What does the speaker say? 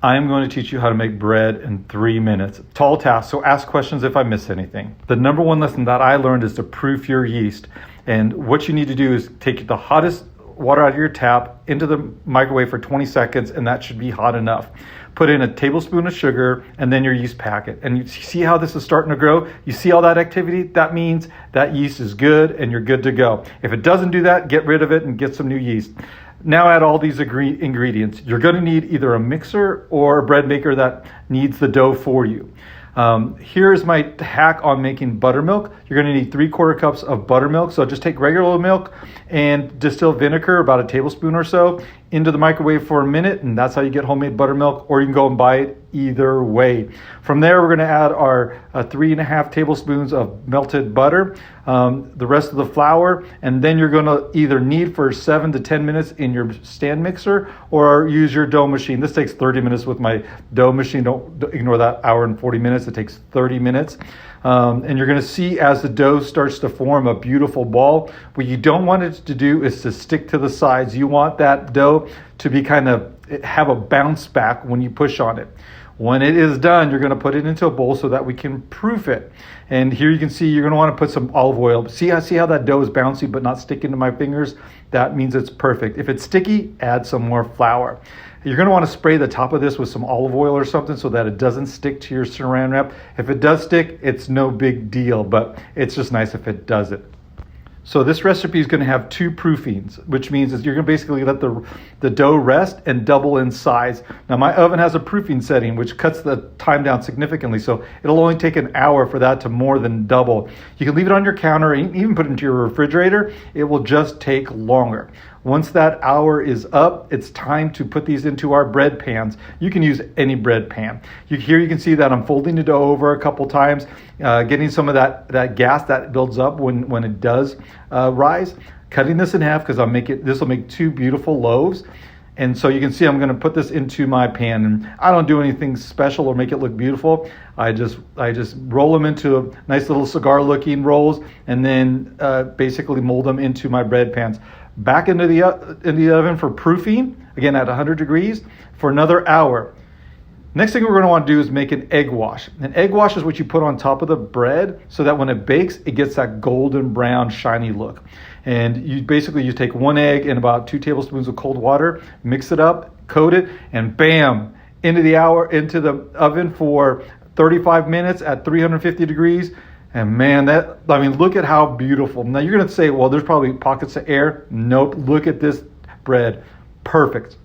I'm going to teach you how to make bread in 3 minutes. Tall task, so ask questions if I miss anything. The number one lesson that I learned is to proof your yeast. And what you need to do is take the hottest water out of your tap into the microwave for 20 seconds, and that should be hot enough. Put in a tablespoon of sugar and then your yeast packet. And you see how this is starting to grow? You see all that activity? That means that yeast is good and you're good to go. If it doesn't do that, get rid of it and get some new yeast. Now add all these ingredients. You're going to need either a mixer or a bread maker that needs the dough for you. Here's my hack on making buttermilk. You're going to need 3/4 cups of buttermilk. So just take regular milk and distill vinegar, about a tablespoon or so, into the microwave for a minute, and that's how you get homemade buttermilk, or you can go and buy it either way. From there, we're going to add our 3.5 tablespoons of melted butter, the rest of the flour, and then you're going to either knead for 7 to 10 minutes in your stand mixer or use your dough machine. This takes 30 minutes with my dough machine. Don't ignore that hour and 40 minutes. It takes 30 minutes. And you're going to see as the dough starts to form a beautiful ball. What you don't want it to do is to stick to the sides. You want that dough to be kind of have a bounce back when you push on it. When it is done, you're going to put it into a bowl so that we can proof it. And here you can see you're going to want to put some olive oil. See how that dough is bouncy but not sticking to my fingers? That means it's perfect. If it's sticky, add some more flour. You're going to want to spray the top of this with some olive oil or something so that it doesn't stick to your saran wrap. If it does stick, it's no big deal, but it's just nice if it doesn't. So this recipe is going to have 2 proofings, which means that you're going to basically let the dough rest and double in size. Now my oven has a proofing setting, which cuts the time down significantly. So it'll only take an hour for that to more than double. You can leave it on your counter, even put it into your refrigerator. It will just take longer. Once that hour is up, it's time to put these into our bread pans. You can use any bread pan. Here you can see that I'm folding the dough over a couple times, getting some of that gas that builds up when it does rise. Cutting this in half because this will make 2 beautiful loaves. And so you can see I'm going to put this into my pan, and I don't do anything special or make it look beautiful. I just roll them into nice little cigar looking rolls, and then basically mold them into my bread pans. Back into the oven for proofing, again at 100 degrees, for another hour. Next thing we're going to want to do is make an egg wash. An egg wash is what you put on top of the bread so that when it bakes, it gets that golden brown shiny look. And you take 1 egg and about 2 tablespoons of cold water, mix it up, coat it, and bam, into the oven for 35 minutes at 350 degrees. And man, look at how beautiful. Now you're going to say, well, there's probably pockets of air. Nope, look at this bread. Perfect.